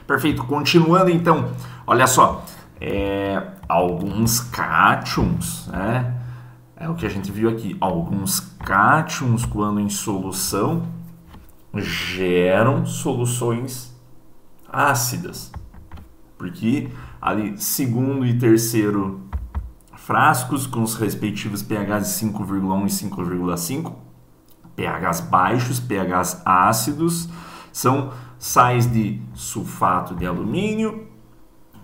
Perfeito, continuando então, olha só, alguns cátions, né? É o que a gente viu aqui, alguns cátions quando em solução geram soluções ácidas, porque ali segundo e terceiro frascos com os respectivos pHs 5,1 e 5,5, pHs baixos, pHs ácidos, são sais de sulfato de alumínio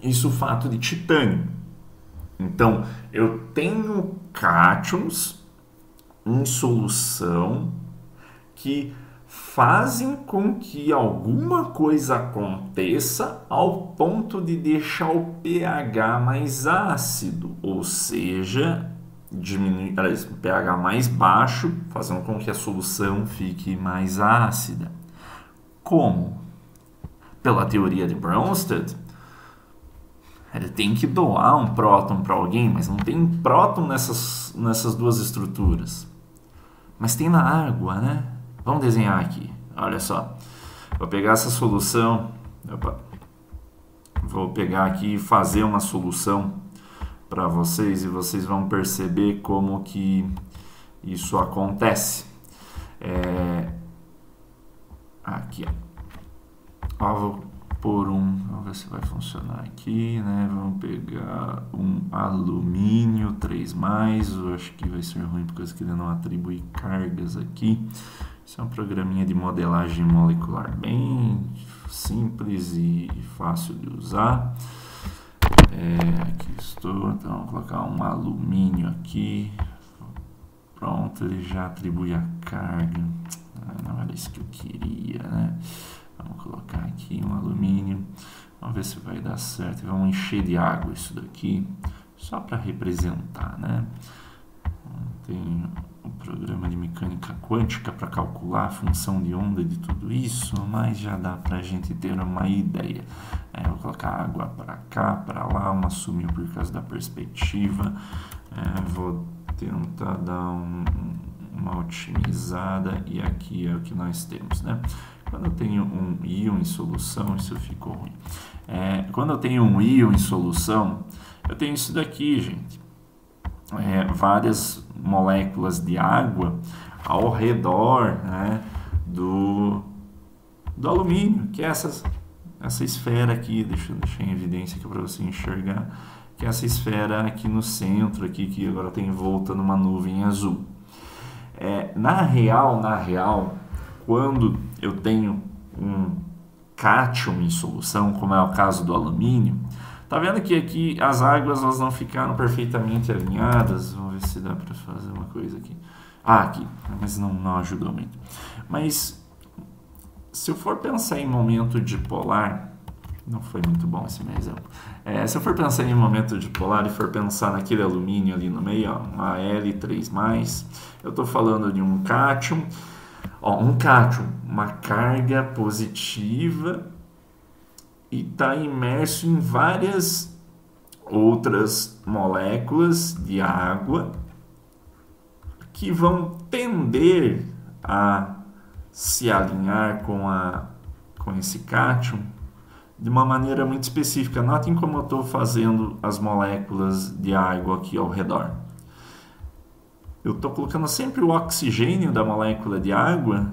e sulfato de titânio. Então, eu tenho cátions em solução que fazem com que alguma coisa aconteça ao ponto de deixar o pH mais ácido, ou seja, diminuir o pH mais baixo, fazendo com que a solução fique mais ácida. Como? Pela teoria de Bronsted, ele tem que doar um próton para alguém, mas não tem próton nessas duas estruturas. Mas tem na água, né? Vamos desenhar aqui. Olha só. Vou pegar essa solução. Vou pegar aqui e fazer uma solução para vocês e vocês vão perceber como que isso acontece. Aqui, ó. Vou pôr vamos ver se vai funcionar aqui, né? Vamos pegar um alumínio 3+, eu acho que vai ser ruim porque ele não atribui cargas aqui. Isso é um programinha de modelagem molecular bem simples e fácil de usar. Aqui estou, então vou colocar um alumínio aqui. Pronto, ele já atribui a carga. Não era isso que eu queria, né? Vamos colocar aqui um alumínio. Vamos ver se vai dar certo. Vamos encher de água isso daqui, só para representar, né? Tem um programa de mecânica quântica para calcular a função de onda de tudo isso, mas já dá para a gente ter uma ideia. Vou colocar água para cá, para lá, uma sumiu por causa da perspectiva. Vou tentar dar uma otimizada e aqui é o que nós temos, né? Quando eu tenho um íon em solução, isso ficou ruim. Quando eu tenho um íon em solução, eu tenho isso daqui, gente. Várias moléculas de água ao redor, né, do alumínio, que é essa esfera aqui, deixa eu deixar em evidência aqui para você enxergar, que é essa esfera aqui no centro, aqui, que agora tem envolta numa nuvem azul. Na real, quando eu tenho um cátion em solução, como é o caso do alumínio, tá vendo que aqui as águas elas não ficaram perfeitamente alinhadas? Vamos ver se dá para fazer uma coisa aqui. Aqui, mas não ajudou muito. Mas se eu for pensar em momento dipolar, não foi muito bom esse meu exemplo. Se eu for pensar em momento dipolar e for pensar naquele alumínio ali no meio, ó, uma Al3+, eu estou falando de um cátion. Um cátion, uma carga positiva, e está imerso em várias outras moléculas de água que vão tender a se alinhar com esse cátion de uma maneira muito específica. Notem como eu estou fazendo as moléculas de água aqui ao redor. Eu estou colocando sempre o oxigênio da molécula de água,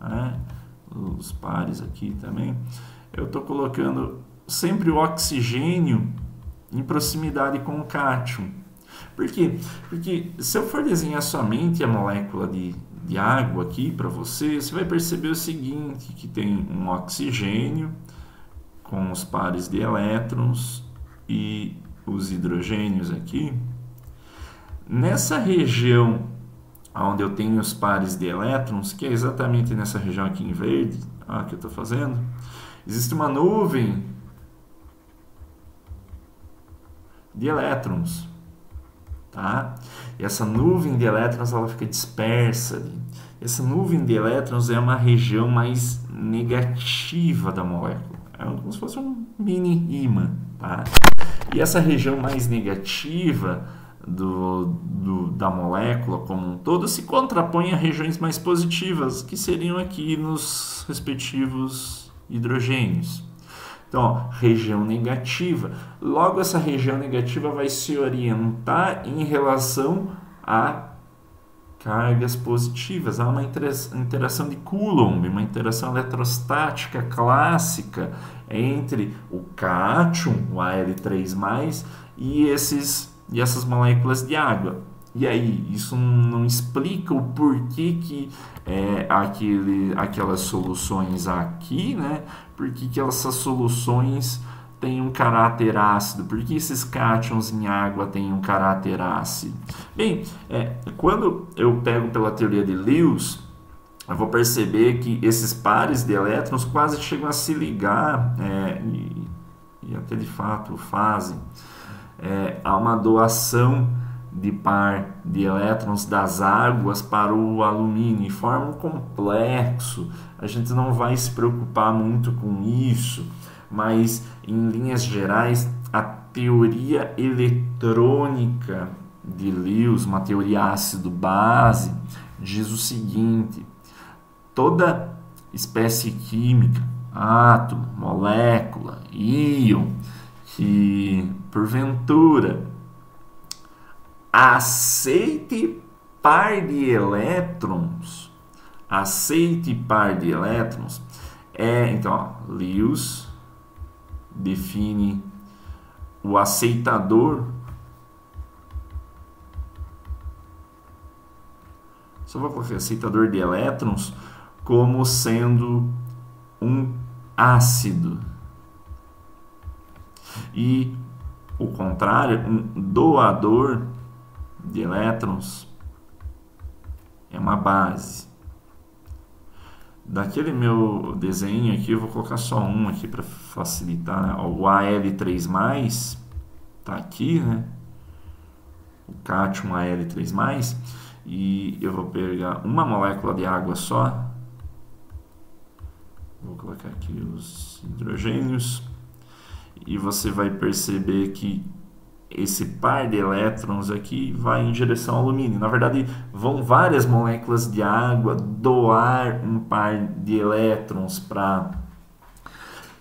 né? Os pares aqui também. Eu estou colocando sempre o oxigênio em proximidade com o cátion. Por quê? Porque se eu for desenhar somente a molécula de água aqui para você, você vai perceber o seguinte, que tem um oxigênio com os pares de elétrons e os hidrogênios aqui. Nessa região onde eu tenho os pares de elétrons, que é exatamente nessa região aqui em verde, que eu estou fazendo, existe uma nuvem de elétrons, tá? E essa nuvem de elétrons ela fica dispersa ali. Essa nuvem de elétrons é uma região mais negativa da molécula. É como se fosse um mini ímã, tá? E essa região mais negativa da molécula como um todo se contrapõe a regiões mais positivas, que seriam aqui nos respectivos hidrogênios. Então, ó, região negativa. Logo, essa região negativa vai se orientar em relação a cargas positivas. Há uma interação de Coulomb, uma interação eletrostática clássica entre o cátion, o Al3+, e essas moléculas de água. E aí, isso não explica o porquê que aquelas soluções aqui, né? Por que essas soluções têm um caráter ácido? Por que esses cátions em água têm um caráter ácido? Bem, quando eu pego pela teoria de Lewis, eu vou perceber que esses pares de elétrons quase chegam a se ligar, e até de fato fazem, a uma doação de par de elétrons das águas para o alumínio e forma um complexo. A gente não vai se preocupar muito com isso, mas em linhas gerais a teoria eletrônica de Lewis, uma teoria ácido-base, diz o seguinte: toda espécie química, átomo, molécula, íon, que porventura aceite par de elétrons, então, ó, Lewis define o aceitador, só vou colocar aceitador de elétrons como sendo um ácido, e o contrário, um doador de elétrons é uma base. Daquele meu desenho aqui, eu vou colocar só um aqui para facilitar, né? O Al3+, tá aqui, né? O cátion Al3+, e eu vou pegar uma molécula de água só. Vou colocar aqui os hidrogênios, e você vai perceber que esse par de elétrons aqui vai em direção ao alumínio. Na verdade, vão várias moléculas de água doar um par de elétrons para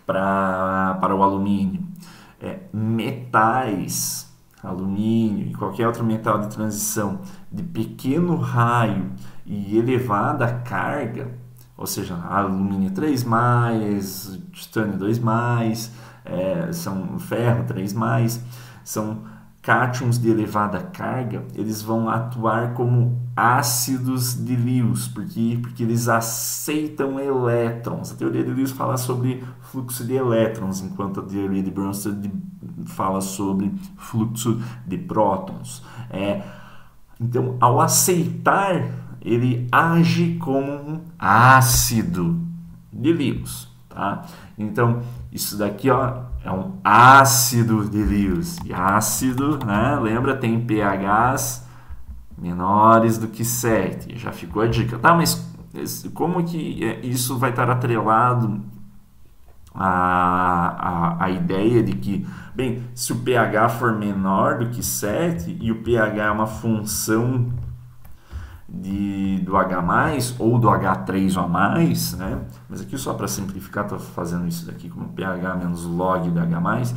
o alumínio. Metais, alumínio e qualquer outro metal de transição de pequeno raio e elevada carga, ou seja, alumínio 3+, titânio 2+, são ferro 3+, são cátions de elevada carga, eles vão atuar como ácidos de Lewis, porque eles aceitam elétrons. A teoria de Lewis fala sobre fluxo de elétrons, enquanto a teoria de Bronsted fala sobre fluxo de prótons. Então, ao aceitar, ele age como um ácido de Lewis. Tá? Então, isso daqui, ó, é um ácido de Lewis. E ácido, né? Lembra, tem pHs menores do que 7. Já ficou a dica. Tá, mas como que isso vai estar atrelado à ideia de que, bem, se o pH for menor do que 7 e o pH é uma função do H+, ou do H3 ou a mais, né? Mas aqui só para simplificar, estou fazendo isso daqui como pH menos log do H+,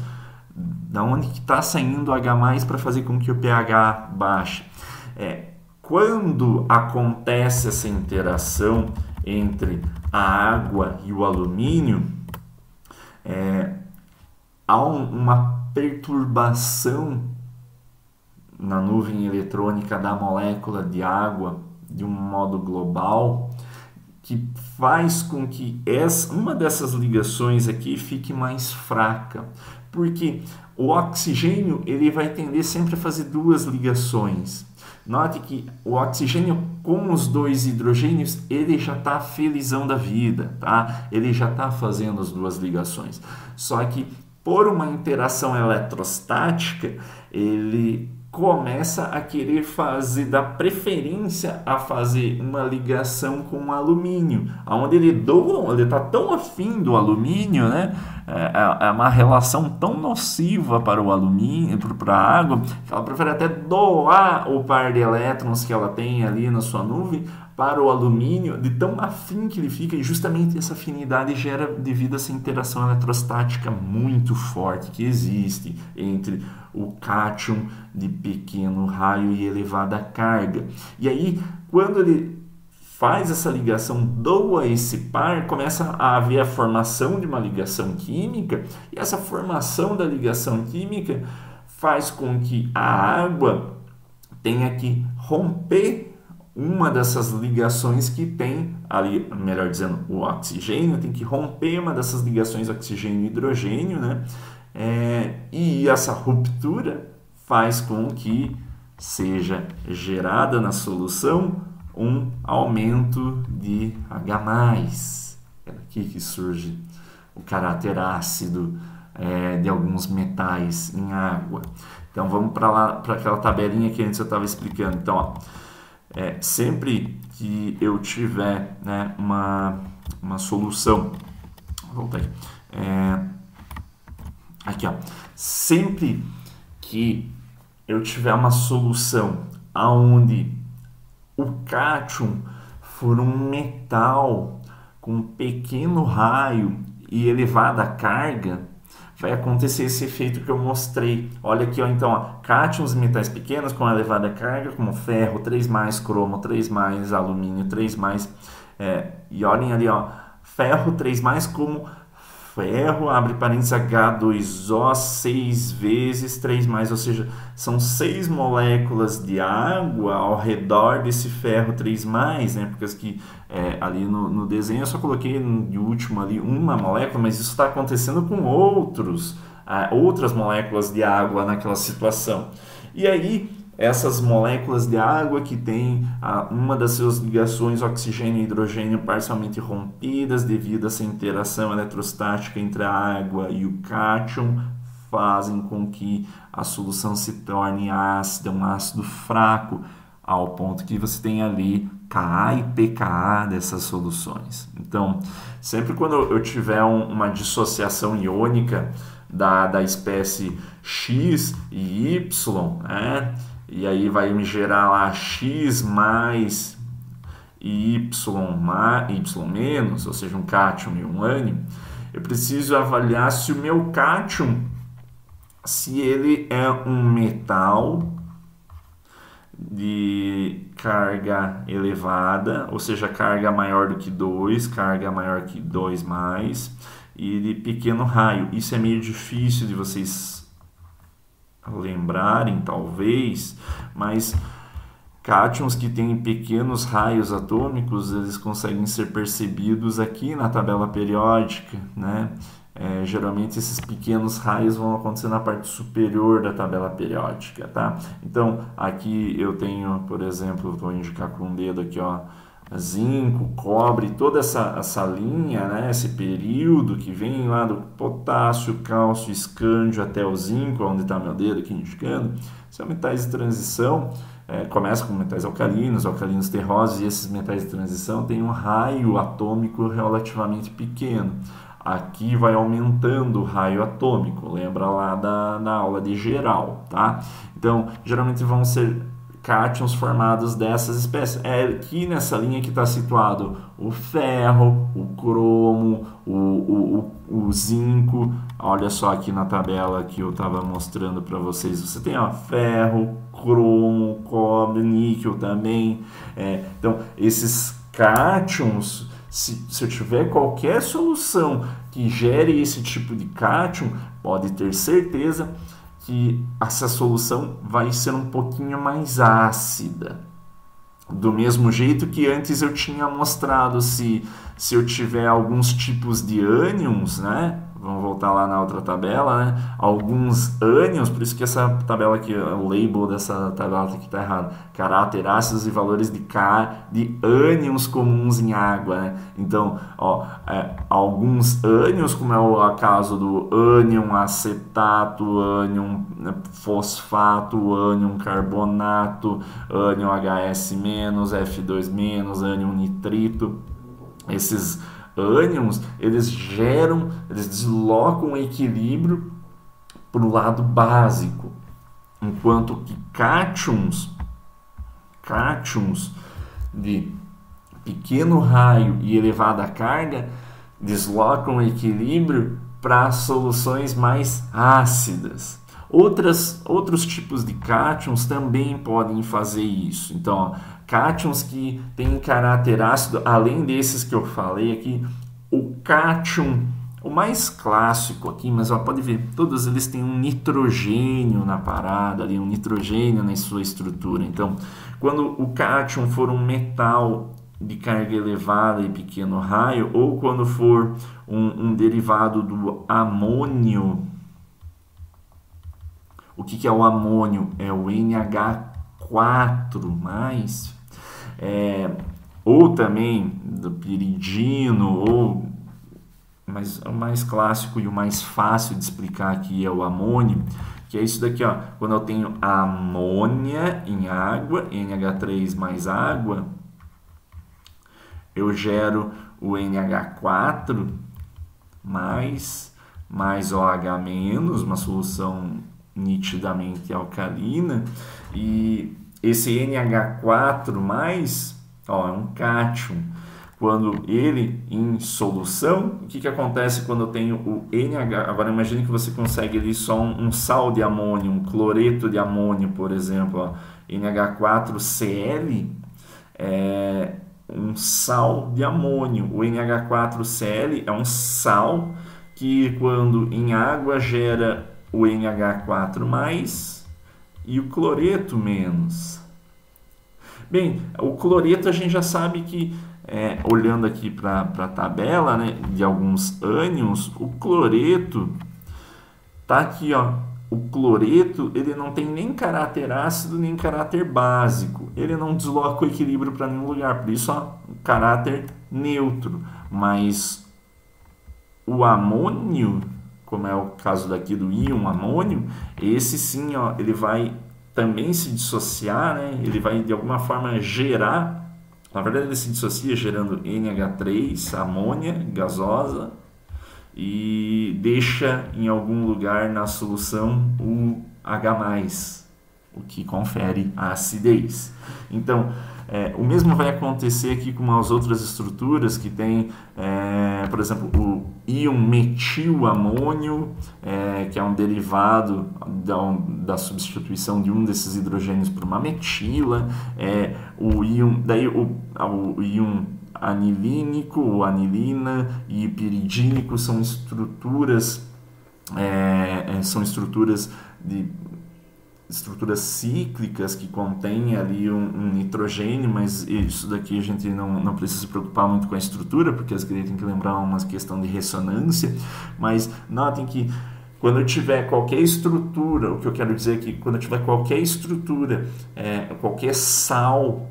da onde que está saindo o H+, para fazer com que o pH baixe? Quando acontece essa interação entre a água e o alumínio, há uma perturbação na nuvem eletrônica da molécula de água de um modo global, que faz com que uma dessas ligações aqui fique mais fraca, porque o oxigênio ele vai tender sempre a fazer duas ligações. Note que o oxigênio com os dois hidrogênios, ele já está felizão da vida, tá? Ele já está fazendo as duas ligações. Só que por uma interação eletrostática, ele começa a querer dar preferência a fazer uma ligação com o alumínio, onde ele está tão afim do alumínio, né? É uma relação tão nociva para o alumínio, para a água, que ela prefere até doar o par de elétrons que ela tem ali na sua nuvem para o alumínio, de tão afim que ele fica, e justamente essa afinidade gera devido a essa interação eletrostática muito forte que existe entre o cátion de pequeno raio e elevada carga. E aí, quando ele faz essa ligação, doa esse par, começa a haver a formação de uma ligação química, e essa formação da ligação química faz com que a água tenha que romper uma dessas ligações que tem ali, melhor dizendo, o oxigênio tem que romper uma dessas ligações oxigênio e hidrogênio, né? E essa ruptura faz com que seja gerada na solução um aumento de H+. É daqui que surge o caráter ácido de alguns metais em água. Então vamos para lá, para aquela tabelinha que antes eu estava explicando. Então, ó, sempre que eu tiver, né, uma solução, volta aí, aqui, ó, sempre que eu tiver uma solução aonde o cátion for um metal com pequeno raio e elevada carga, vai acontecer esse efeito que eu mostrei. Olha aqui, ó, então, ó, cátions e metais pequenos com elevada carga, como ferro 3+, cromo 3+, alumínio 3+, e olhem ali, ó, ferro 3+, como ferro, abre parênteses, H2O 6 vezes 3+, ou seja, são 6 moléculas de água ao redor desse ferro 3+, né? Porque aqui, ali no desenho eu só coloquei de último ali uma molécula, mas isso está acontecendo com outras moléculas de água naquela situação. E aí, essas moléculas de água que tem uma das suas ligações oxigênio e hidrogênio parcialmente rompidas devido a essa interação eletrostática entre a água e o cátion, fazem com que a solução se torne ácida, um ácido fraco, ao ponto que você tem ali Ka e pKa dessas soluções. Então, sempre quando eu tiver uma dissociação iônica da espécie X e Y, né? E aí vai me gerar lá X mais e Y menos, ou seja, um cátion e um ânion. Eu preciso avaliar se o meu cátion, se ele é um metal de carga elevada, ou seja, carga maior do que 2, carga maior que 2+, e de pequeno raio. Isso é meio difícil de vocês lembrarem, talvez, mas cátions que têm pequenos raios atômicos, eles conseguem ser percebidos aqui na tabela periódica, né? Geralmente esses pequenos raios vão acontecer na parte superior da tabela periódica, tá? Então, aqui eu tenho, por exemplo, vou indicar com um dedo aqui, ó, zinco, cobre, toda essa linha, né, esse período que vem lá do potássio, cálcio, escândio até o zinco, onde está meu dedo aqui indicando, são metais de transição. Começa com metais alcalinos terrosos, e esses metais de transição têm um raio atômico relativamente pequeno. Aqui vai aumentando o raio atômico, lembra lá da aula de geral, tá? Então, geralmente vão ser cátions formados dessas espécies. Aqui nessa linha que está situado o ferro, o cromo, o zinco. Olha só aqui na tabela que eu estava mostrando para vocês. Você tem, ó, ferro, cromo, cobre, níquel também. Então, esses cátions, se eu tiver qualquer solução que gere esse tipo de cátion, pode ter certeza que essa solução vai ser um pouquinho mais ácida. Do mesmo jeito que antes eu tinha mostrado, se eu tiver alguns tipos de ânions, né? Vamos voltar lá na outra tabela, né? Alguns ânions, por isso que essa tabela aqui, o label dessa tabela aqui está errado. Caráter ácidos e valores de K de ânions comuns em água, né? Então, ó, alguns ânions, como é o caso do ânion acetato, ânion fosfato, ânion carbonato, ânion HS-, F2-, ânion nitrito, esses ânions, eles deslocam o equilíbrio para o lado básico, enquanto que cátions de pequeno raio e elevada carga deslocam o equilíbrio para soluções mais ácidas. Outros tipos de cátions também podem fazer isso. Então, ó, cátions que têm caráter ácido, além desses que eu falei aqui, o cátion, o mais clássico aqui, mas ó, pode ver, todos eles têm um nitrogênio na parada, ali, um nitrogênio na sua estrutura. Então, quando o cátion for um metal de carga elevada e pequeno raio, ou quando for um derivado do amônio. O que é o amônio? É o NH4+, ou também do piridino, mas o mais clássico e o mais fácil de explicar aqui é o amônio, que é isso daqui, ó. Quando eu tenho amônia em água, NH3 mais água, eu gero o NH4 mais OH-, uma solução nitidamente alcalina, e esse NH4+, ó, é um cátion. Quando ele em solução, o que acontece quando eu tenho o NH? Agora imagine que você consegue ali só um sal de amônio, um cloreto de amônio, por exemplo, ó, NH4Cl é um sal de amônio. O NH4Cl é um sal que quando em água gera o NH4+, e o cloreto menos. Bem, o cloreto a gente já sabe que, olhando aqui para a tabela, né, de alguns ânions, o cloreto tá aqui, ó. O cloreto ele não tem nem caráter ácido nem caráter básico. Ele não desloca o equilíbrio para nenhum lugar, por isso, ó, um caráter neutro. Mas o amônio, como é o caso daqui do íon amônio, esse sim, ó, ele vai também se dissociar, né? Ele vai de alguma forma gerar, na verdade ele se dissocia gerando NH3, amônia gasosa, e deixa em algum lugar na solução o H+, o que confere a acidez. Então, o mesmo vai acontecer aqui com as outras estruturas que tem, por exemplo, o íon metilamônio, que é um derivado da substituição de um desses hidrogênios por uma metila, o íon anilínico, ou anilina, e piridínico são estruturas cíclicas que contêm ali um nitrogênio, mas isso daqui a gente não precisa se preocupar muito com a estrutura, porque as crianças têm que lembrar uma questão de ressonância. Mas notem que quando eu tiver qualquer estrutura, o que eu quero dizer aqui, quando eu tiver qualquer estrutura, qualquer sal,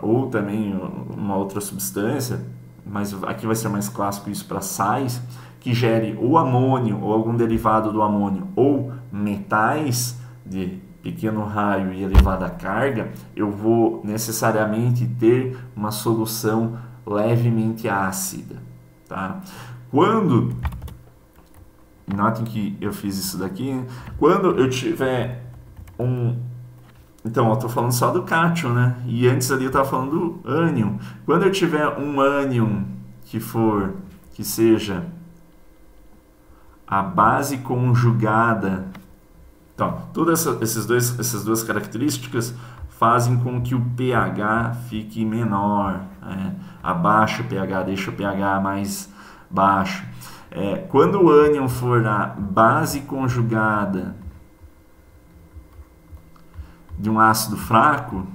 ou também uma outra substância, mas aqui vai ser mais clássico isso para sais, que gere ou amônio ou algum derivado do amônio ou metais de pequeno raio e elevada carga, eu vou necessariamente ter uma solução levemente ácida, tá? Notem que eu fiz isso daqui, né? Quando eu tiver então, eu estou falando só do cátion, né? E antes ali eu estava falando do ânion. Quando eu tiver um ânion que seja a base conjugada, então, todas essas duas características fazem com que o pH fique menor, abaixa o pH, deixa o pH mais baixo. Quando o ânion for a base conjugada de um ácido fraco,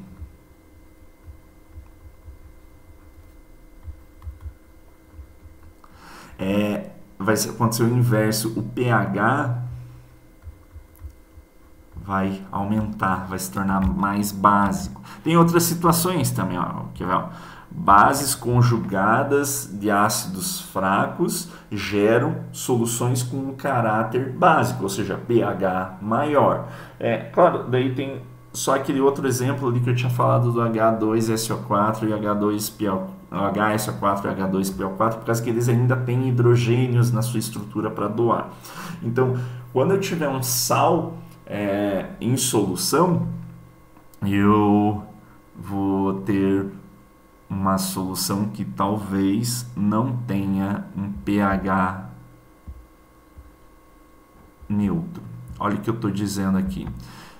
vai acontecer o inverso, o pH vai aumentar, vai se tornar mais básico. Tem outras situações também, ó, bases conjugadas de ácidos fracos geram soluções com um caráter básico, ou seja, pH maior. Claro, daí tem só aquele outro exemplo ali que eu tinha falado do H2SO4 e HSO4 e H2PO4, por causa que eles ainda têm hidrogênios na sua estrutura para doar. Então, quando eu tiver um sal em solução, eu vou ter uma solução que talvez não tenha um pH neutro. Olha o que eu estou dizendo aqui.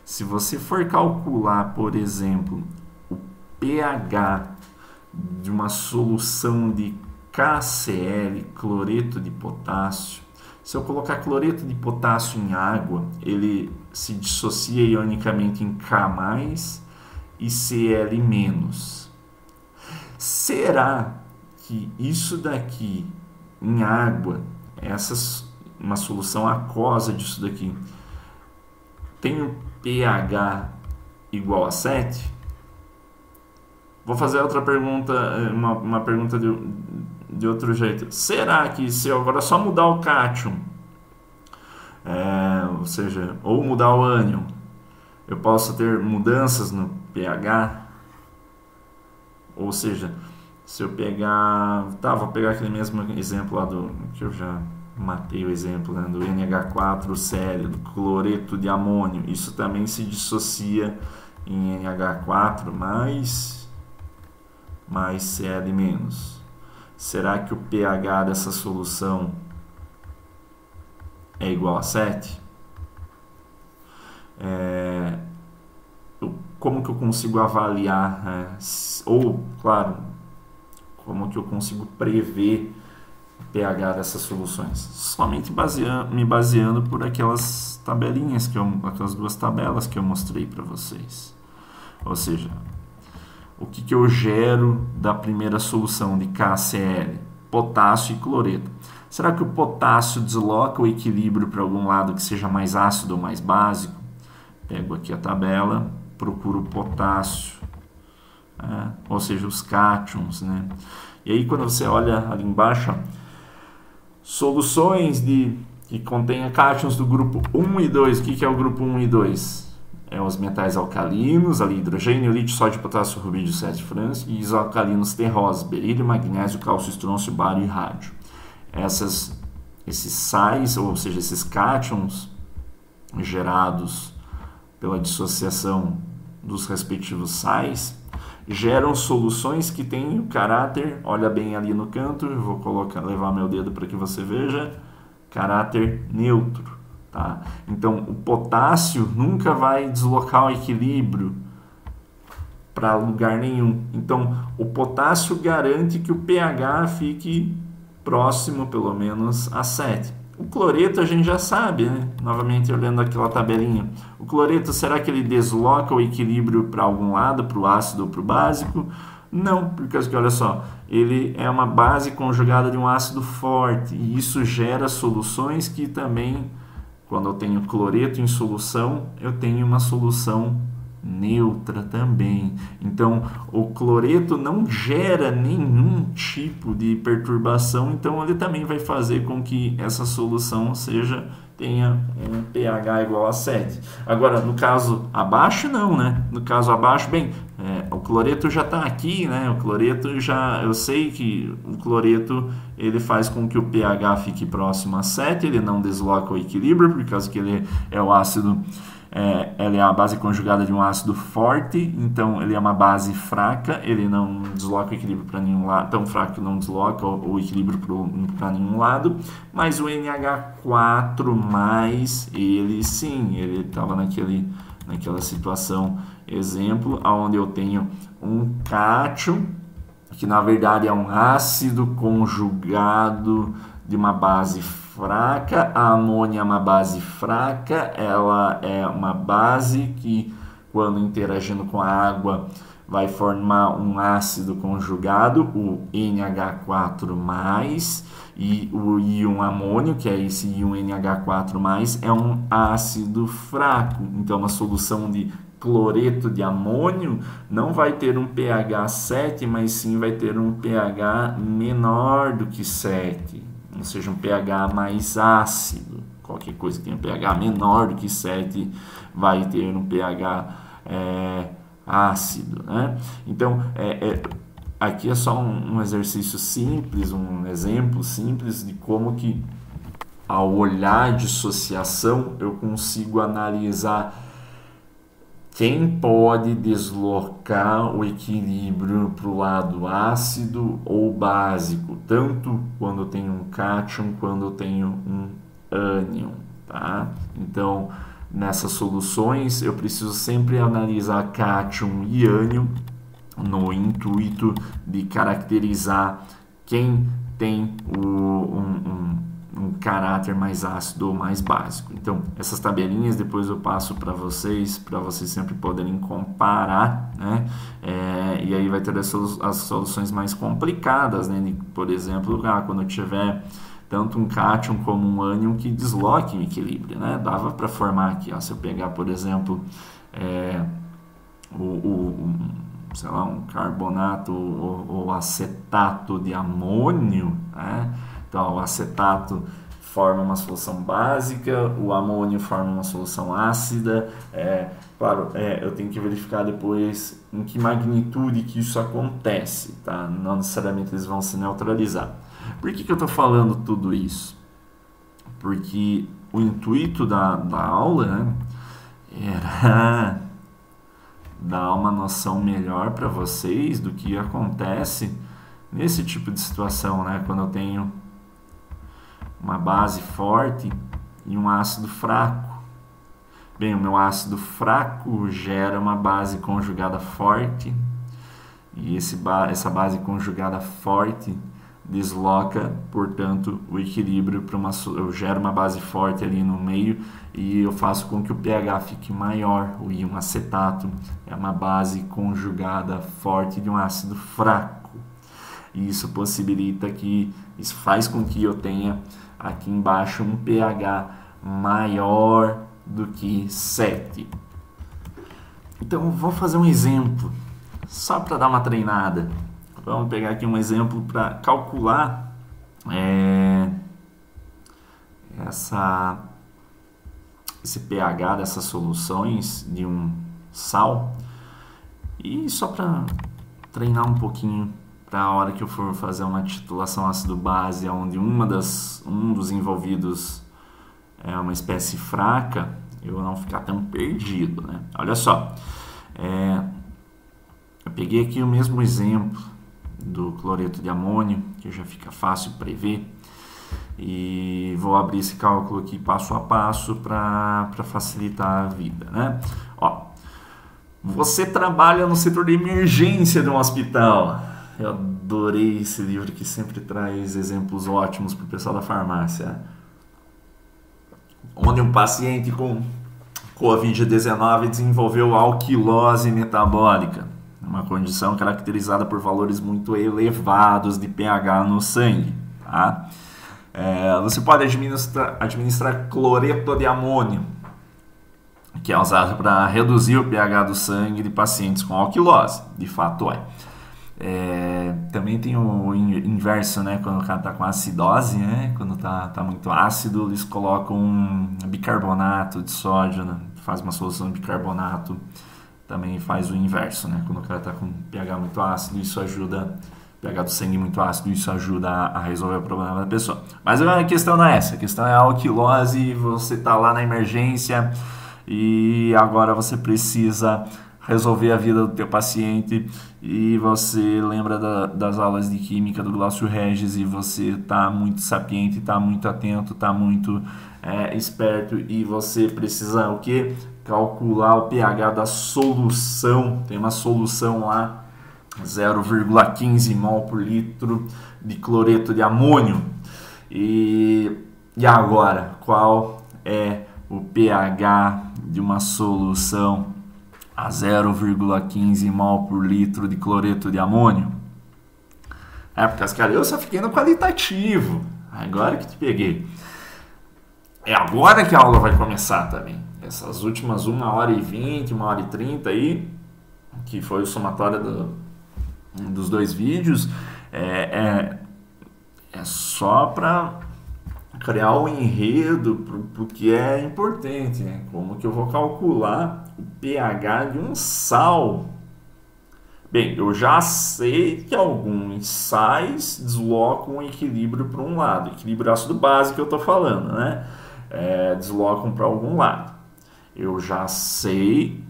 Se você for calcular, por exemplo, o pH de uma solução de KCl, cloreto de potássio, se eu colocar cloreto de potássio em água, ele se dissocia ionicamente em K+, e Cl-. Será que isso daqui em água, uma solução aquosa disso daqui, tem um pH igual a 7? Vou fazer outra pergunta, uma pergunta de outro jeito. Será que se eu agora só mudar o cátion, ou seja, ou mudar o ânion, eu posso ter mudanças no pH? Ou seja, se eu pegar... Tá, vou pegar aquele mesmo exemplo lá do... que eu já matei o exemplo, né, do NH4Cl, do cloreto de amônio. Isso também se dissocia em NH4 mais Cl-. Será que o pH dessa solução é igual a 7? Como que eu consigo avaliar, ou, claro, como que eu consigo prever o pH dessas soluções? Somente me baseando por aquelas tabelinhas, aquelas duas tabelas que eu mostrei para vocês. Ou seja, o que eu gero da primeira solução de KCl? Potássio e cloreto. Será que o potássio desloca o equilíbrio para algum lado que seja mais ácido ou mais básico? Pego aqui a tabela, procuro o potássio, ou seja, os cátions, né? E aí quando você olha ali embaixo, soluções que contêm cátions do grupo 1 e 2. O que é o grupo 1 e 2? Os metais alcalinos, ali hidrogênio, lítio, sódio, potássio, rubídio, sete frans, e isoalcalinos terrosos, berílio, magnésio, cálcio, estrôncio, bário e rádio. Esses sais, ou seja, esses cátions gerados pela dissociação dos respectivos sais, geram soluções que têm o caráter, olha bem ali no canto, eu vou levar meu dedo para que você veja, caráter neutro. Tá? Então, o potássio nunca vai deslocar o equilíbrio para lugar nenhum. Então, o potássio garante que o pH fique próximo, pelo menos, a 7. O cloreto a gente já sabe, né? Novamente, olhando aquela tabelinha. O cloreto, será que ele desloca o equilíbrio para algum lado, para o ácido ou para o básico? Não, porque olha só, ele é uma base conjugada de um ácido forte, e isso gera soluções que também... Quando eu tenho cloreto em solução, eu tenho uma solução neutra também. Então, o cloreto não gera nenhum tipo de perturbação, então ele também vai fazer com que essa solução tenha um pH igual a 7. Agora, no caso abaixo, não, né? No caso abaixo, bem, o cloreto já está aqui, né? O cloreto eu sei que o cloreto ele faz com que o pH fique próximo a 7, ele não desloca o equilíbrio, por causa que ele é o ácido, ela é a base conjugada de um ácido forte, então ele é uma base fraca, ele não desloca o equilíbrio para nenhum lado, tão fraco que não desloca o equilíbrio para nenhum lado, mas o NH4+, ele sim, ele estava naquela situação, exemplo, onde eu tenho um cátion, que na verdade é um ácido conjugado de uma base fraca. A amônia é uma base fraca, ela é uma base que, quando interagindo com a água, vai formar um ácido conjugado, o NH4+, e o íon amônio, que é esse íon NH4+, é um ácido fraco. Então, uma solução de cloreto de amônio não vai ter um pH 7, mas sim vai ter um pH menor do que 7, ou seja, um pH mais ácido. Qualquer coisa que tenha um pH menor do que 7 vai ter um pH ácido, né? Então, aqui é só um exercício simples, um exemplo simples de como que, ao olhar dissociação, eu consigo analisar Quem pode deslocar o equilíbrio para o lado ácido ou básico, tanto quando eu tenho um cátion quando eu tenho um ânion, tá? Então, nessas soluções, eu preciso sempre analisar cátion e ânion no intuito de caracterizar quem tem um caráter mais ácido ou mais básico. Então, essas tabelinhas depois eu passo para vocês sempre poderem comparar, né? E aí vai ter as soluções mais complicadas, né? Por exemplo, quando eu tiver tanto um cátion como um ânion que desloquem o equilíbrio, né? Dava para formar aqui, ó, se eu pegar, por exemplo, sei lá, um carbonato ou acetato de amônio, né? Então, o acetato forma uma solução básica, o amônio forma uma solução ácida. Claro, eu tenho que verificar depois em que magnitude que isso acontece, tá? Não necessariamente eles vão se neutralizar. Por que eu estou falando tudo isso? Porque o intuito da aula, né, era dar uma noção melhor para vocês do que acontece nesse tipo de situação, né? Quando eu tenho uma base forte e um ácido fraco. Bem, o meu ácido fraco gera uma base conjugada forte e essa base conjugada forte desloca, portanto, o equilíbrio para eu gero uma base forte ali no meio e eu faço com que o pH fique maior. O íon acetato é uma base conjugada forte de um ácido fraco. E isso isso faz com que eu tenha aqui embaixo um pH maior do que 7. Então, eu vou fazer um exemplo, só para dar uma treinada. Vamos pegar aqui um exemplo para calcular esse pH dessas soluções de um sal. E só para treinar um pouquinho para a hora que eu for fazer uma titulação ácido-base, onde um dos envolvidos é uma espécie fraca, eu não ficar tão perdido, né? Olha só, eu peguei aqui o mesmo exemplo do cloreto de amônio, que já fica fácil prever, e vou abrir esse cálculo aqui passo a passo para facilitar a vida, né? Ó, você trabalha no setor de emergência de um hospital. Eu adorei esse livro que sempre traz exemplos ótimos para o pessoal da farmácia. Onde um paciente com Covid-19 desenvolveu alquilose metabólica, uma condição caracterizada por valores muito elevados de pH no sangue. Tá? Você pode administrar cloreto de amônio, que é usado para reduzir o pH do sangue de pacientes com alquilose. De fato é. Também tem o inverso, né? Quando o cara está com acidose, né? Quando está muito ácido, eles colocam um bicarbonato de sódio, né? Faz uma solução de bicarbonato, também faz o inverso, né? Quando o cara está com pH muito ácido, isso ajuda, pH do sangue muito ácido, isso ajuda a resolver o problema da pessoa. Mas a questão não é essa, a questão é a alquilose, você está lá na emergência e agora você precisa resolver a vida do teu paciente e você lembra das aulas de química do Glaucio Regis e você está muito sapiente, está muito atento, está muito esperto e você precisa o quê? Calcular o pH da solução. Tem uma solução lá 0,15 mol por litro de cloreto de amônio e agora qual é o pH de uma solução a 0,15 mol por litro de cloreto de amônio? Porque, cara, eu só fiquei no qualitativo. Agora que te peguei. É agora que a aula vai começar também. Essas últimas 1h20, 1h30 aí, que foi o somatório dos dois vídeos, é só para criar o enredo para o que é importante, né? Como que eu vou calcular o pH de um sal? Bem, eu já sei que alguns sais deslocam o equilíbrio para um lado, equilíbrio ácido base que eu estou falando, né? Deslocam para algum lado. Eu já sei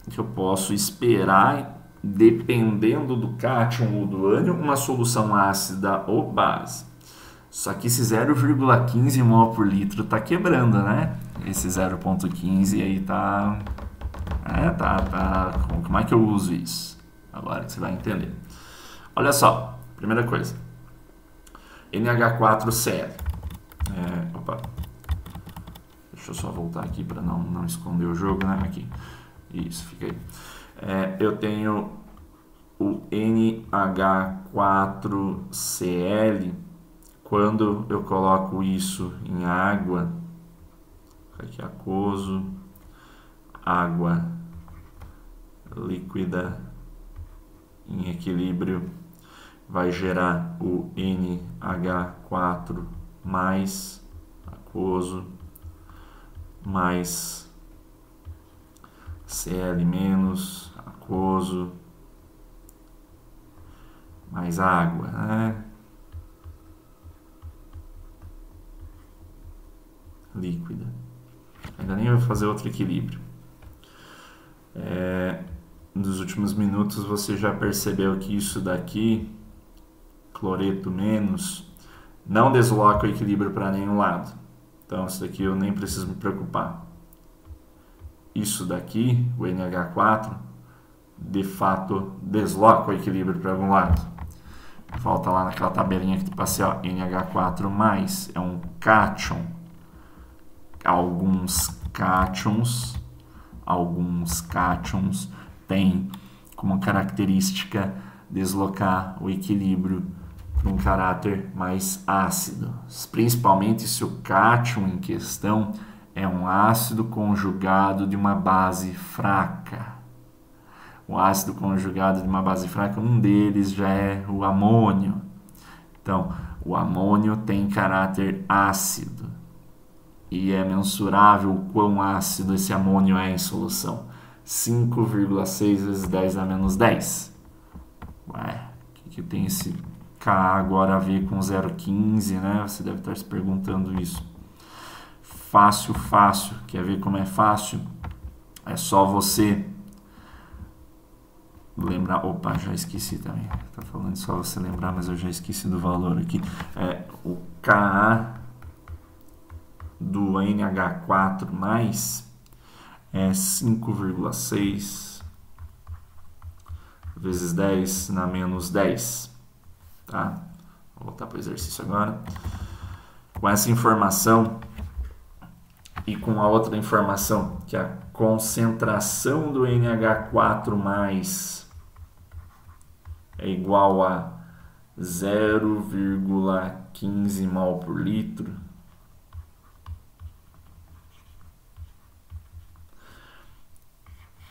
que eu posso esperar, dependendo do cátion ou do ânion, uma solução ácida ou base. Só que esse 0,15 mol por litro tá quebrando, né? Esse 0,15 aí tá... Como é que eu uso isso? Agora que você vai entender. Olha só, primeira coisa. NH4Cl. Opa. Deixa eu só voltar aqui para não esconder o jogo, né? Aqui. Isso, fica aí. Eu tenho o NH4Cl. Quando eu coloco isso em água, aqui aquoso, água líquida em equilíbrio, vai gerar o NH4 mais aquoso mais Cl menos aquoso mais água, né? Líquida. Ainda nem vou fazer outro equilíbrio. Nos últimos minutos você já percebeu que isso daqui, cloreto menos, não desloca o equilíbrio para nenhum lado. Então isso daqui eu nem preciso me preocupar. Isso daqui, o NH4, de fato desloca o equilíbrio para algum lado. Volta lá naquela tabelinha que tu passei, ó, NH4+, é um cátion. Alguns cátions têm como característica deslocar o equilíbrio para um caráter mais ácido, principalmente se o cátion em questão é um ácido conjugado de uma base fraca. O ácido conjugado de uma base fraca, um deles já é o amônio. Então, o amônio tem caráter ácido. E é mensurável o quão ácido esse amônio é em solução. 5,6 vezes 10 a menos 10. Ué, o que tem esse Ka agora a ver com 0,15, né? Você deve estar se perguntando isso. Fácil. Quer ver como é fácil? É só você lembrar... Opa, já esqueci também. Tá falando só você lembrar, mas eu já esqueci do valor aqui. O Ka do NH4+ é 5,6 vezes 10 na menos 10, tá? Vou voltar para o exercício agora. Com essa informação e com a outra informação, que a concentração do NH4+ é igual a 0,15 mol por litro,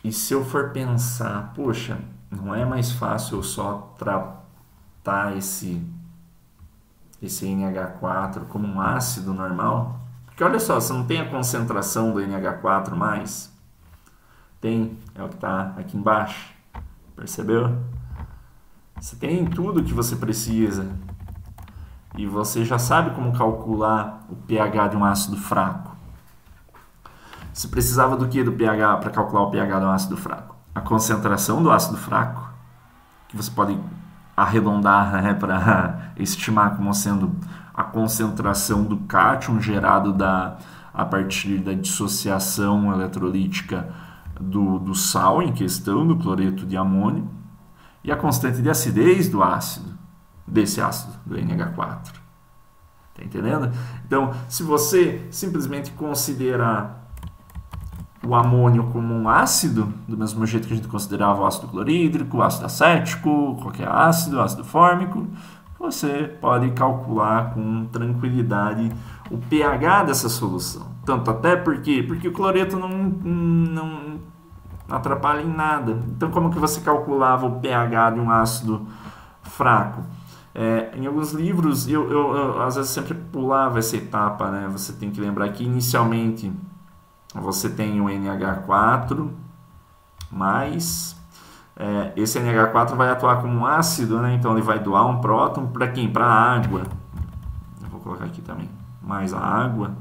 e se eu for pensar, poxa, não é mais fácil eu só tratar esse NH4 como um ácido normal? Porque olha só, você não tem a concentração do NH4+? Tem, é o que está aqui embaixo. Percebeu? Você tem tudo que você precisa. E você já sabe como calcular o pH de um ácido fraco. Você precisava do que do pH para calcular o pH de um ácido fraco? A concentração do ácido fraco, que você pode arredondar, né, para estimar como sendo a concentração do cátion gerado a partir da dissociação eletrolítica do sal em questão, do cloreto de amônio, e a constante de acidez do ácido, desse ácido, do NH4. Tá entendendo? Então, se você simplesmente considerar o amônio como um ácido, do mesmo jeito que a gente considerava o ácido clorídrico, o ácido acético, qualquer ácido fórmico, você pode calcular com tranquilidade o pH dessa solução. Tanto até porque o cloreto não atrapalha em nada. Então, como que você calculava o pH de um ácido fraco? Em alguns livros, eu às vezes sempre pulava essa etapa, né? Você tem que lembrar que inicialmente você tem o NH4+, esse NH4 vai atuar como um ácido, né? Então ele vai doar um próton para quem? Para a água. Eu vou colocar aqui também, mais a água.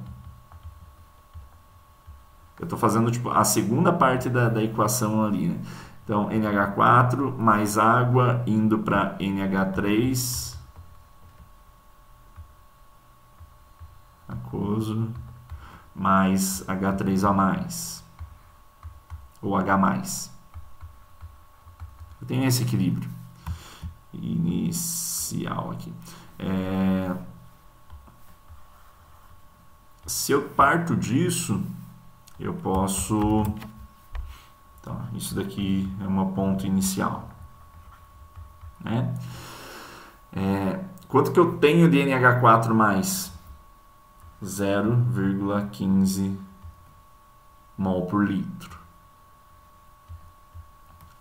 Eu estou fazendo tipo, a segunda parte da equação ali, né? Então, NH4 mais água indo para NH3 aquoso mais H3O+, ou H+. Eu tenho esse equilíbrio inicial aqui. Se eu parto disso, eu posso... Então, isso daqui é o meu ponto inicial, né? Quanto que eu tenho de NH4+? 0,15 mol por litro.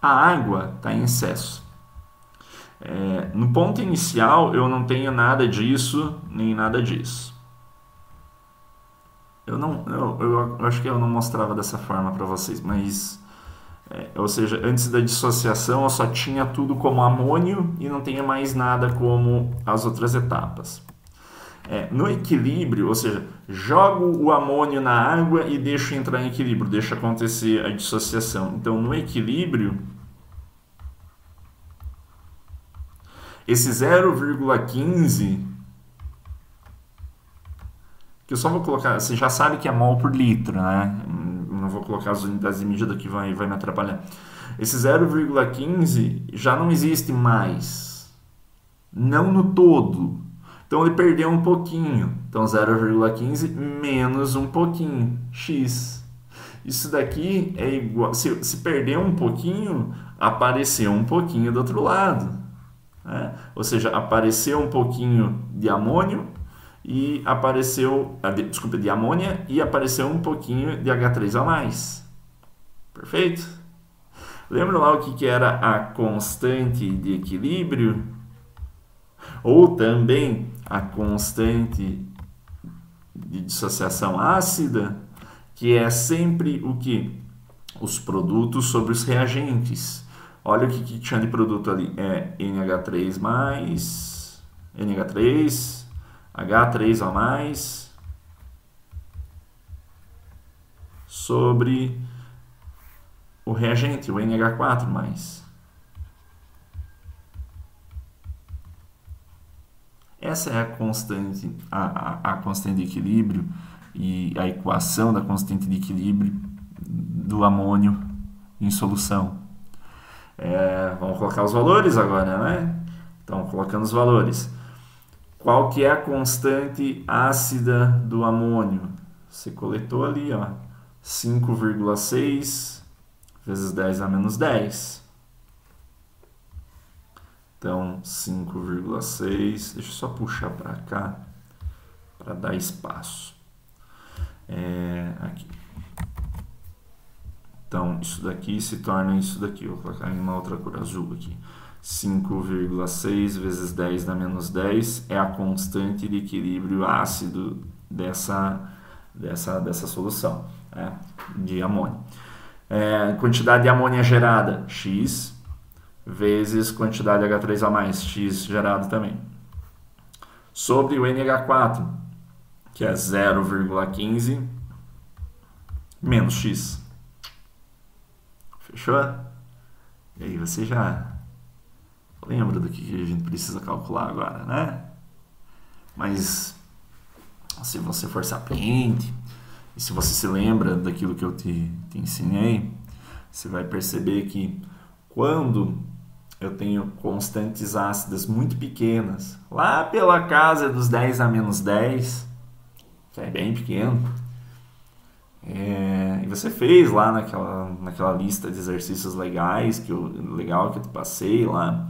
A água está em excesso. No ponto inicial, eu não tenho nada disso, nem nada disso. Eu acho que eu não mostrava dessa forma para vocês, mas... ou seja, antes da dissociação eu só tinha tudo como amônio e não tinha mais nada como as outras etapas. No equilíbrio, ou seja, jogo o amônio na água e deixo entrar em equilíbrio, deixo acontecer a dissociação. Então, no equilíbrio, esse 0,15, que eu só vou colocar, você já sabe que é mol por litro, né? Não vou colocar as unidades de medida que vai me atrapalhar. Esse 0,15 já não existe mais, não no todo. Então ele perdeu um pouquinho. Então 0,15 menos um pouquinho, x. Isso daqui é igual... Se perder um pouquinho, apareceu um pouquinho do outro lado, né? Ou seja, apareceu um pouquinho de amônio e apareceu... Desculpa, de amônia e apareceu um pouquinho de H3O+. Perfeito? Lembra lá o que era a constante de equilíbrio? Ou também a constante de dissociação ácida, que é sempre o que? Os produtos sobre os reagentes. Olha o que tinha de produto ali. NH3+, NH3, H3O+, sobre o reagente, o NH4+. Essa é a constante, a constante de equilíbrio e a equação da constante de equilíbrio do amônio em solução. Vamos colocar os valores agora, né? Então, colocando os valores. Qual que é a constante ácida do amônio? Você coletou ali, ó, 5,6 vezes 10 a menos 10. Então, 5,6, deixa eu só puxar para cá, para dar espaço. Aqui. Então, isso daqui se torna isso daqui, vou colocar em uma outra cor azul aqui. 5,6 vezes 10 dá menos 10 é a constante de equilíbrio ácido dessa solução, né, de amônio. Quantidade de amônia gerada, x, vezes quantidade de H3O+, x gerado também. Sobre o NH4, que é 0,15 menos x. Fechou? E aí você já lembra do que a gente precisa calcular agora, né? Mas se você for sapiente, e se você se lembra daquilo que eu te ensinei, você vai perceber que quando eu tenho constantes ácidas muito pequenas, lá pela casa dos 10 a menos 10, que é bem pequeno, e você fez lá naquela lista de exercícios legais que eu te passei lá,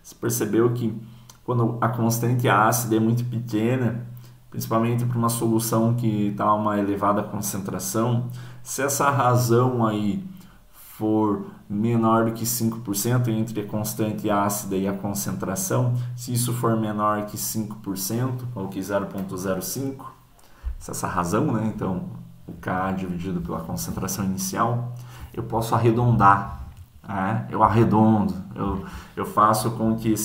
você percebeu que quando a constante ácida é muito pequena, principalmente para uma solução que está a uma elevada concentração, se essa razão aí for menor do que 5% entre a constante ácida e a concentração, se isso for menor que 5%, ou que 0,05, se essa razão, né, então o Ka dividido pela concentração inicial, eu posso arredondar, eu arredondo, eu faço com que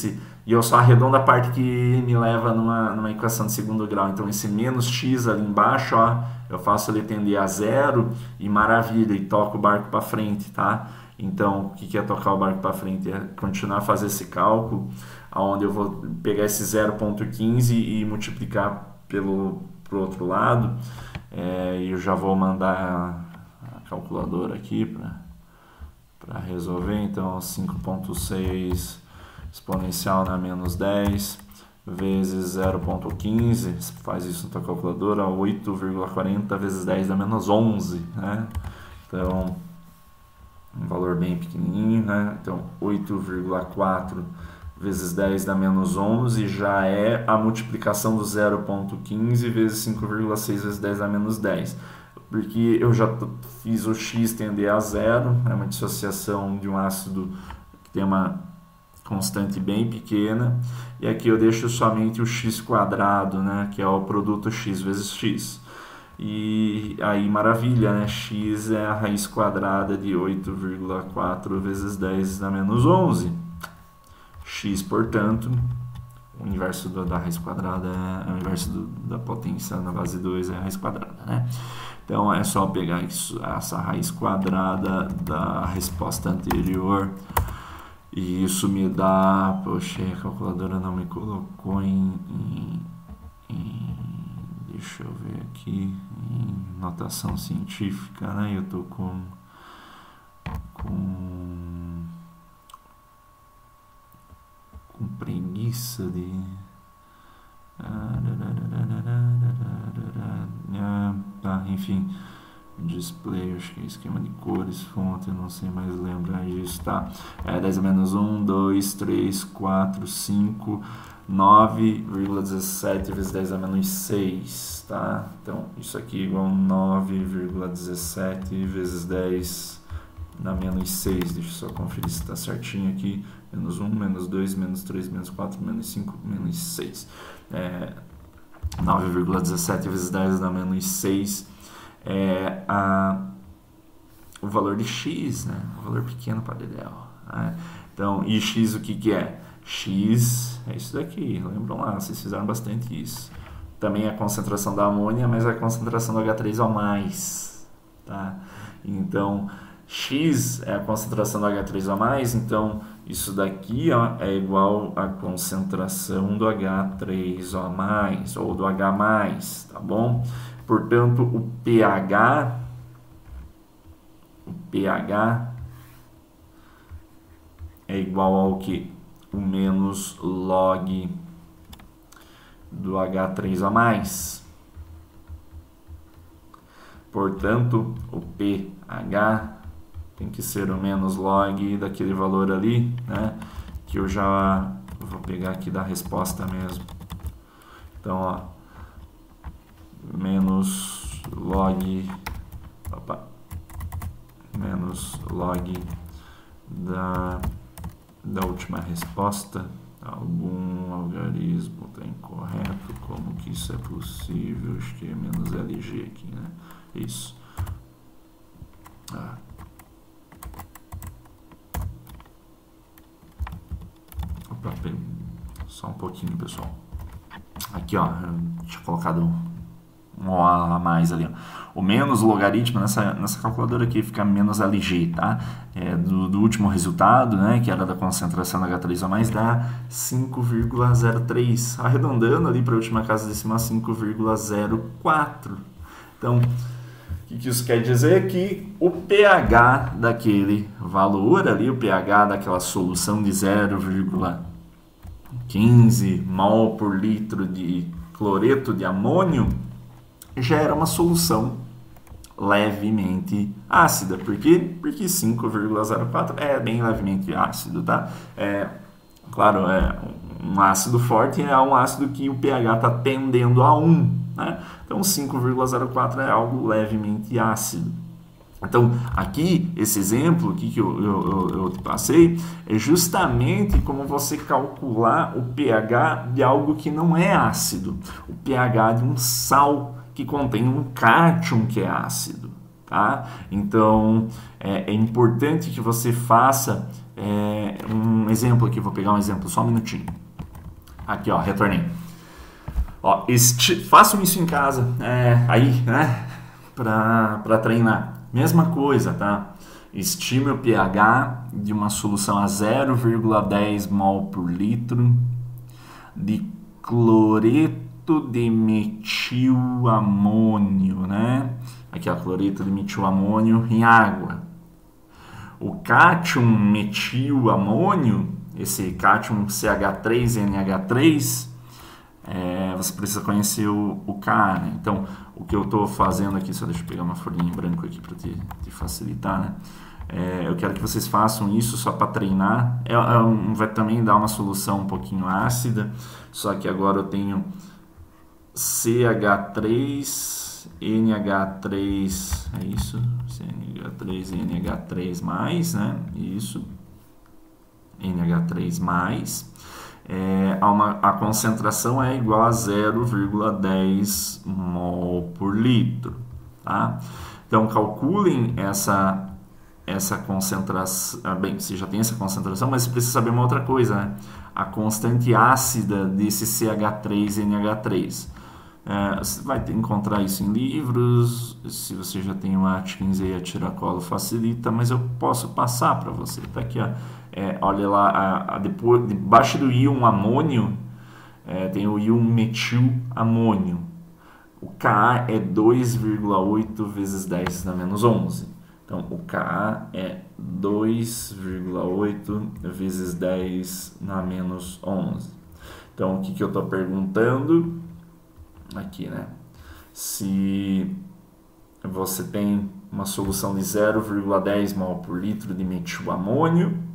e eu só arredondo a parte que me leva numa equação de segundo grau, então esse menos x ali embaixo, ó, eu faço ele tender a 0 e maravilha, e toco o barco para frente, tá? Então, o que é tocar o barco para frente? É continuar a fazer esse cálculo, onde eu vou pegar esse 0,15 e multiplicar pro outro lado, e eu já vou mandar a calculadora aqui para resolver. Então, 5,6 exponencial na menos 10 vezes 0,15, faz isso na tua calculadora, 8,40 vezes 10 dá menos 11, né? Então, um valor bem pequenininho, né? Então, 8,4 vezes 10 dá menos 11, já é a multiplicação do 0,15 vezes 5,6 vezes 10 dá menos 10. Porque eu já fiz o x tender a 0, é uma dissociação de um ácido que tem uma constante bem pequena, e aqui eu deixo somente o x quadrado, né, que é o produto x vezes x. E aí, maravilha, né? X é a raiz quadrada de 8,4 vezes 10 dá menos 11. X, portanto, o inverso da raiz quadrada é o inverso da potência na base 2, é a raiz quadrada, né? Então, é só pegar essa raiz quadrada da resposta anterior, e isso me dá... Poxa, a calculadora não me colocou deixa eu ver aqui, em notação científica, né? Eu tô com preguiça de... enfim, display, acho que é esquema de cores, fonte, eu não sei mais lembrar disso, tá? 10 a menos 1, 2, 3, 4, 5, 9,17 vezes 10 a menos 6, tá? Então, isso aqui é igual a 9,17 vezes 10 na menos 6. Deixa eu só conferir se está certinho aqui. Menos 1, menos 2, menos 3, menos 4, menos 5, menos 6. 9,17 vezes 10 na menos 6 é o valor de x, né? O valor pequeno para Dedel, né? Então, e x o que é? X é isso daqui, lembram lá, vocês fizeram bastante isso. Também a concentração da amônia, mas a concentração do H3O+, tá? Então, X é a concentração do H3O+, então isso daqui, ó, é igual à concentração do H3O+, ou do H+, tá bom? Portanto, o pH é igual ao que? O menos log do H3O+. Portanto, o pH tem que ser o menos log daquele valor ali, né? Que eu já vou pegar aqui da resposta mesmo. Então, ó, menos log da última resposta. Algum algarismo está incorreto, como que isso é possível? Acho que é menos LG aqui, né? Isso. Opa, só um pouquinho, pessoal. Aqui, ó, eu tinha colocado um O a mais ali, ó. O menos logaritmo nessa calculadora aqui fica menos LG, tá? Do último resultado, né, que era da concentração da H3O+, dá 5,03. Arredondando ali para a última casa decimal, 5,04. Então, o que isso quer dizer? Que o pH daquele valor ali, o pH daquela solução de 0,15 mol por litro de cloreto de amônio já era uma solução levemente ácida. Por quê? Porque 5,04 é bem levemente ácido, tá? Claro, um ácido forte é um ácido que o pH está tendendo a 1, né? Então 5,04 é algo levemente ácido. Então, aqui, esse exemplo aqui que eu passei é justamente como você calcular o pH de algo que não é ácido. O pH de um sal que contém um cátion que é ácido, tá? Então, é importante que você faça um exemplo aqui. Vou pegar um exemplo, só um minutinho. Aqui, ó, retornei. Ó, façam isso em casa, aí, né? para treinar. Mesma coisa, tá? Estime o pH de uma solução a 0,10 mol por litro de cloreto de metilamônio, né? Aqui, ó, cloreto de metilamônio em água. O cátion metilamônio, esse cátion CH3NH3, você precisa conhecer o Ka, né? Então, o que eu estou fazendo aqui, só deixa eu pegar uma folhinha em branco aqui para te facilitar, né? Eu quero que vocês façam isso só para treinar. Vai também dar uma solução um pouquinho ácida, só que agora eu tenho CH3, NH3, é isso? CNH3, NH3+, né? Isso. NH3+. A concentração é igual a 0,10 mol por litro, tá? Então, calculem essa concentração. Bem, você já tem essa concentração, mas você precisa saber uma outra coisa, né? A constante ácida desse CH3NH3. Você vai encontrar isso em livros. Se você já tem o Atkins e a tiracolo, facilita, mas eu posso passar para você. Tá aqui, ó. Olha lá, debaixo do íon amônio, tem o íon metilamônio. O Ka é 2,8 vezes 10 na menos 11. Então, o Ka é 2,8 vezes 10 na menos 11. Então, o que eu estou perguntando aqui, né? Se você tem uma solução de 0,10 mol por litro de metilamônio,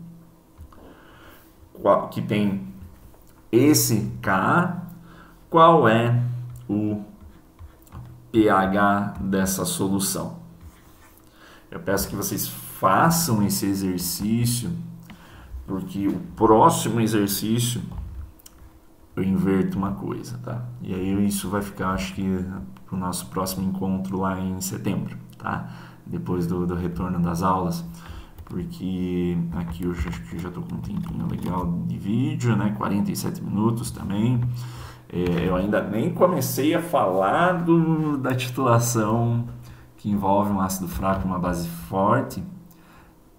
que tem esse Ka, qual é o pH dessa solução? Eu peço que vocês façam esse exercício, porque o próximo exercício eu inverto uma coisa, tá? E aí isso vai ficar, acho que, para o nosso próximo encontro lá em setembro, tá? Depois do retorno das aulas, porque aqui eu acho que já estou com um tempinho legal de vídeo, né? 47 minutos também. Eu ainda nem comecei a falar da titulação que envolve um ácido fraco e uma base forte,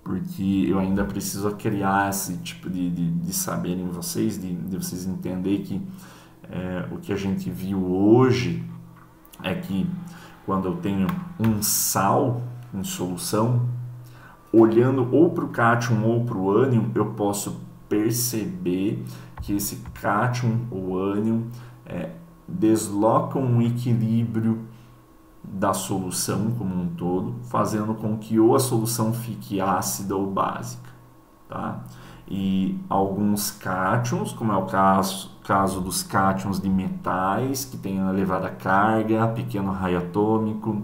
porque eu ainda preciso criar esse tipo de saber em vocês, de vocês entenderem que o que a gente viu hoje é que quando eu tenho um sal em solução, olhando ou para o cátion ou para o ânion, eu posso perceber que esse cátion ou ânion desloca um equilíbrio da solução como um todo, fazendo com que ou a solução fique ácida ou básica, tá? E alguns cátions, como é o caso dos cátions de metais, que tem elevada carga, pequeno raio atômico,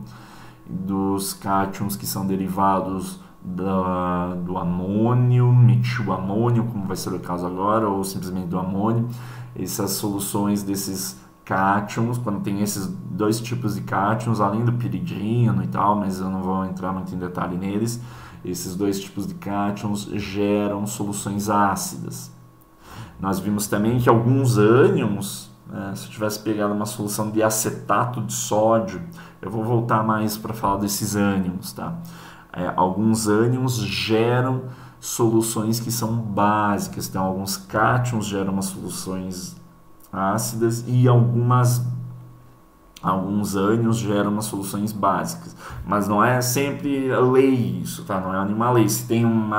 dos cátions que são derivados do amônio, metilamônio, como vai ser o caso agora, ou simplesmente do amônio. Essas soluções desses cátions, quando tem esses dois tipos de cátions, além do piridino e tal, mas eu não vou entrar muito em detalhe neles, esses dois tipos de cátions geram soluções ácidas. Nós vimos também que alguns ânions, se eu tivesse pegado uma solução de acetato de sódio, eu vou voltar mais para falar desses ânions, tá? Alguns ânions geram soluções que são básicas, então alguns cátions geram umas soluções ácidas e alguns ânions geram umas soluções básicas, mas não é sempre lei isso, tá? Não é nenhuma lei. Se tem um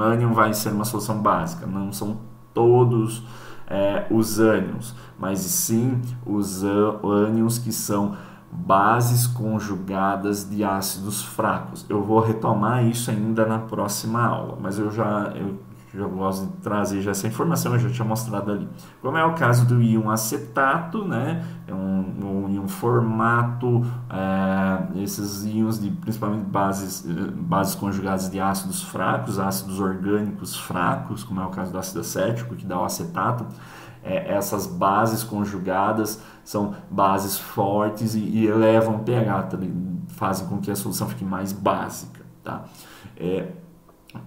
ânion, vai ser uma solução básica. Não são todos os ânions, mas sim os ânions que são bases conjugadas de ácidos fracos. Eu vou retomar isso ainda na próxima aula, mas eu já gosto de trazer já essa informação, eu já tinha mostrado ali. Como é o caso do íon acetato, né? É um íon formato, esses íons de principalmente bases conjugadas de ácidos fracos, ácidos orgânicos fracos, como é o caso do ácido acético, que dá o acetato. Essas bases conjugadas são bases fortes e elevam o pH, fazem com que a solução fique mais básica, tá?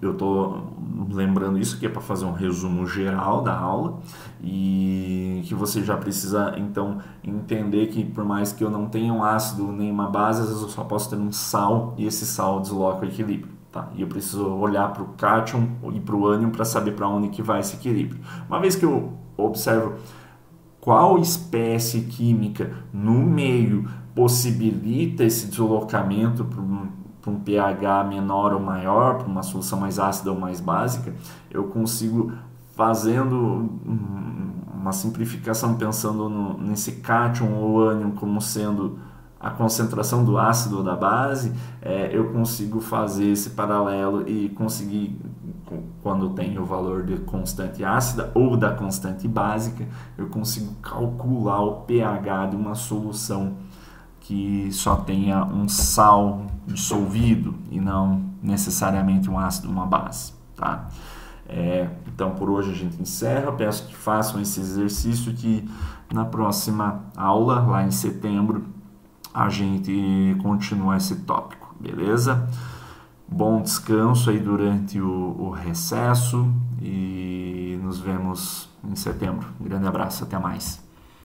Eu estou lembrando isso aqui é para fazer um resumo geral da aula e que você já precisa então entender que por mais que eu não tenha um ácido nem uma base, às vezes eu só posso ter um sal e esse sal desloca o equilíbrio. Tá? E eu preciso olhar para o cátion e para o ânion para saber para onde que vai esse equilíbrio. Uma vez que eu observo qual espécie química no meio possibilita esse deslocamento para um pH menor ou maior, para uma solução mais ácida ou mais básica, eu consigo, fazendo uma simplificação, pensando nesse cátion ou ânion como sendo a concentração do ácido ou da base, eu consigo fazer esse paralelo e conseguir, quando tem o valor de constante ácida ou da constante básica, eu consigo calcular o pH de uma solução que só tenha um sal dissolvido e não necessariamente um ácido, uma base, tá? Então por hoje a gente encerra, peço que façam esse exercício, que na próxima aula, lá em setembro, a gente continua esse tópico, beleza? Bom descanso aí durante o recesso e nos vemos em setembro. Um grande abraço, até mais.